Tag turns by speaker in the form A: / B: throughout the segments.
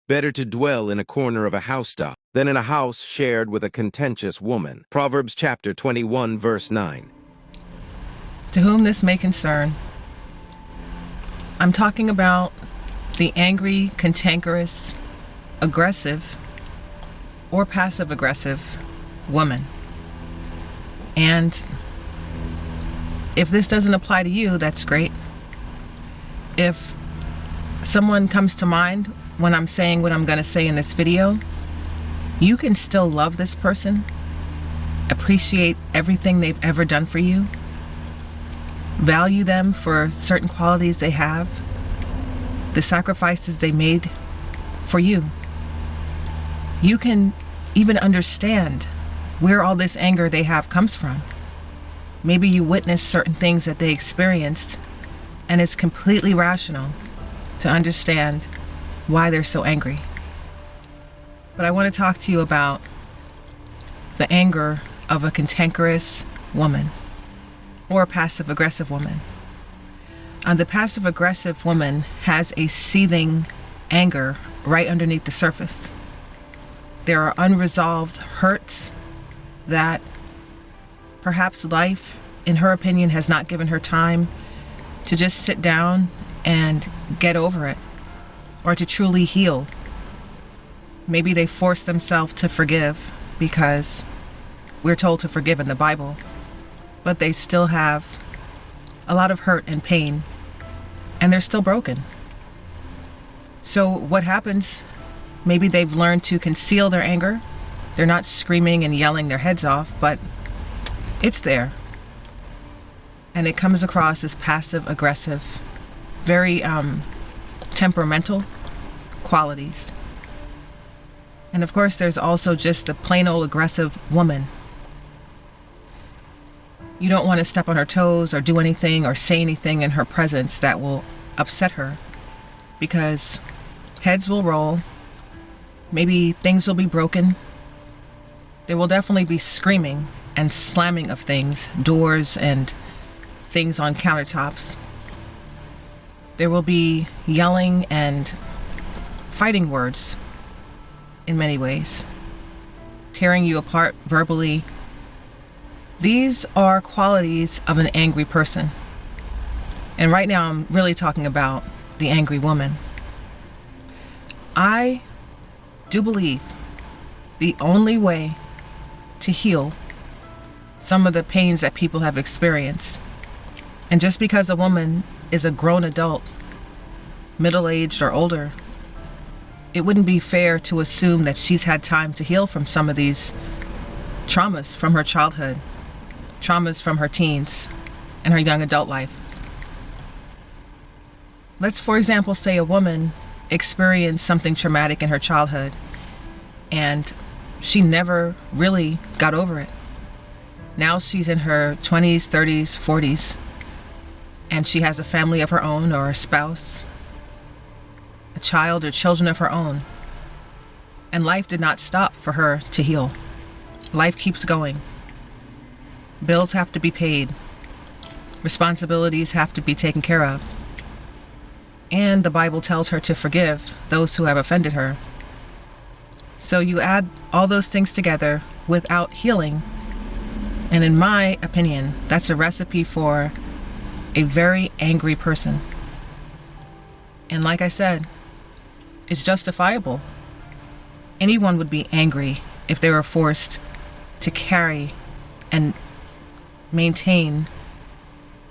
A: Better to dwell in a corner of a housetop than in a house shared with a contentious woman. Proverbs chapter 21, verse 9.
B: To whom this may concern, I'm talking about the angry, cantankerous, aggressive, or passive-aggressive woman. And if this doesn't apply to you, that's great. If someone comes to mind when I'm saying what I'm going to say in this video, you can still love this person, appreciate everything they've ever done for you, value them for certain qualities they have, the sacrifices they made for you. You can even understand where all this anger they have comes from. Maybe you witnessed certain things that they experienced, and it's completely rational to understand why they're so angry. But I want to talk to you about the anger of a cantankerous woman or a passive-aggressive woman. And the passive-aggressive woman has a seething anger right underneath the surface. There are unresolved hurts that perhaps life, in her opinion, has not given her time to just sit down and get over it, or to truly heal. Maybe they force themselves to forgive because we're told to forgive in the Bible, but they still have a lot of hurt and pain, and they're still broken. So what happens? Maybe they've learned to conceal their anger. They're not screaming and yelling their heads off, but it's there. And it comes across as passive-aggressive, very temperamental qualities. And of course, there's also just the plain old aggressive woman. You don't want to step on her toes or do anything or say anything in her presence that will upset her, because heads will roll, maybe things will be broken. There will definitely be screaming and slamming of things, doors and things on countertops. There will be yelling and fighting words in many ways, tearing you apart verbally. These are qualities of an angry person. And right now I'm really talking about the angry woman. I do believe the only way to heal some of the pains that people have experienced, and just because a woman is a grown adult, middle-aged or older, it wouldn't be fair to assume that she's had time to heal from some of these traumas from her childhood, traumas from her teens and her young adult life. Let's, for example, say a woman experienced something traumatic in her childhood and she never really got over it. Now she's in her 20s, 30s, 40s, and she has a family of her own, or a spouse, a child or children of her own. And life did not stop for her to heal. Life keeps going. Bills have to be paid. Responsibilities have to be taken care of. And the Bible tells her to forgive those who have offended her. So you add all those things together without healing, and in my opinion, that's a recipe for a very angry person. And like I said, it's justifiable. Anyone would be angry if they were forced to carry and maintain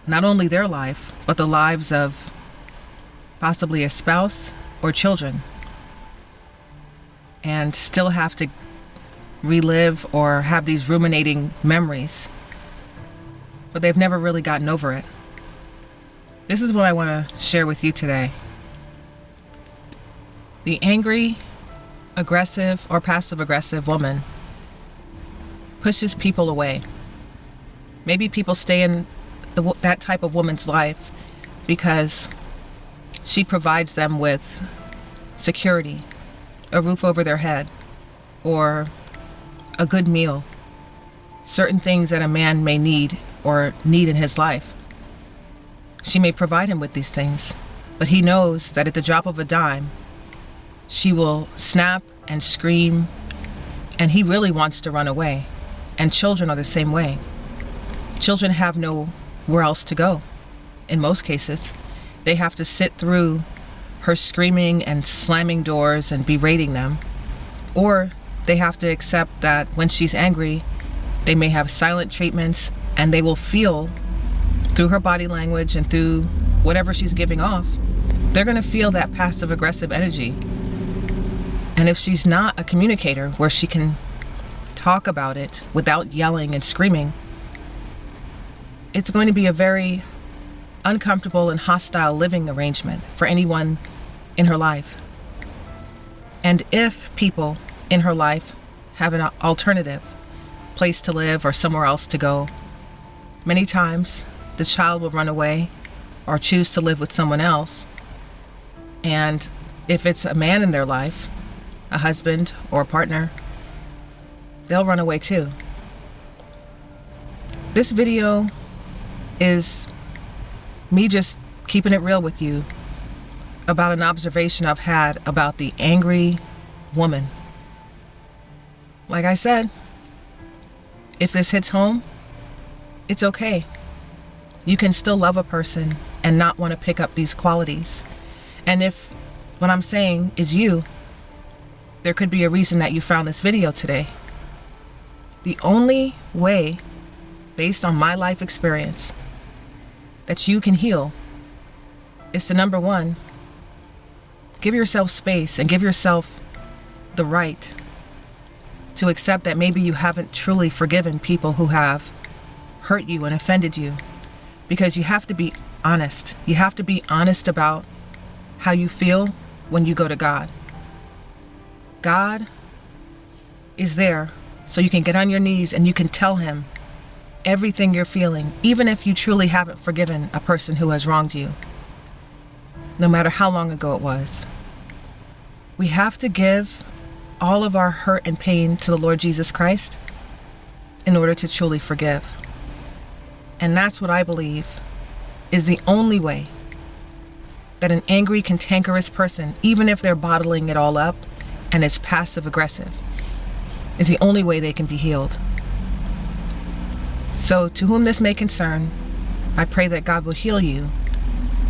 B: not only their life, but the lives of possibly a spouse or children, and still have to relive or have these ruminating memories, but they've never really gotten over it. This is what I want to share with you today. The angry, aggressive, or passive-aggressive woman pushes people away. Maybe people stay in that type of woman's life because she provides them with security, a roof over their head, or a good meal, certain things that a man may need in his life. She may provide him with these things, but he knows that at the drop of a dime, she will snap and scream, and he really wants to run away. And children are the same way. Children have nowhere else to go. In most cases, they have to sit through her screaming and slamming doors and berating them, or they have to accept that when she's angry, they may have silent treatments, and they will feel through her body language and through whatever she's giving off, they're going to feel that passive aggressive energy. And if she's not a communicator where she can talk about it without yelling and screaming, it's going to be a very uncomfortable and hostile living arrangement for anyone in her life. And if people in her life have an alternative place to live or somewhere else to go, many times the child will run away or choose to live with someone else. And if it's a man in their life, a husband or a partner, they'll run away too. This video is me just keeping it real with you about an observation I've had about the angry woman. Like I said, if this hits home, it's okay. You can still love a person and not want to pick up these qualities. And if what I'm saying is you, there could be a reason that you found this video today. The only way, based on my life experience, that you can heal is to, number one, give yourself space and give yourself the right to accept that maybe you haven't truly forgiven people who have hurt you and offended you. Because you have to be honest. You have to be honest about how you feel when you go to God. God is there so you can get on your knees and you can tell him everything you're feeling, even if you truly haven't forgiven a person who has wronged you, no matter how long ago it was. We have to give all of our hurt and pain to the Lord Jesus Christ in order to truly forgive. And that's what I believe is the only way that an angry, cantankerous person, even if they're bottling it all up and it's passive aggressive, is the only way they can be healed. So to whom this may concern, I pray that God will heal you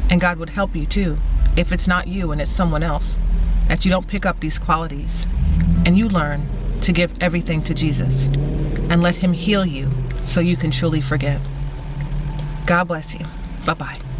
B: and God would help you too. If it's not you and it's someone else, that you don't pick up these qualities and you learn to give everything to Jesus and let him heal you so you can truly forgive. God bless you. Bye-bye.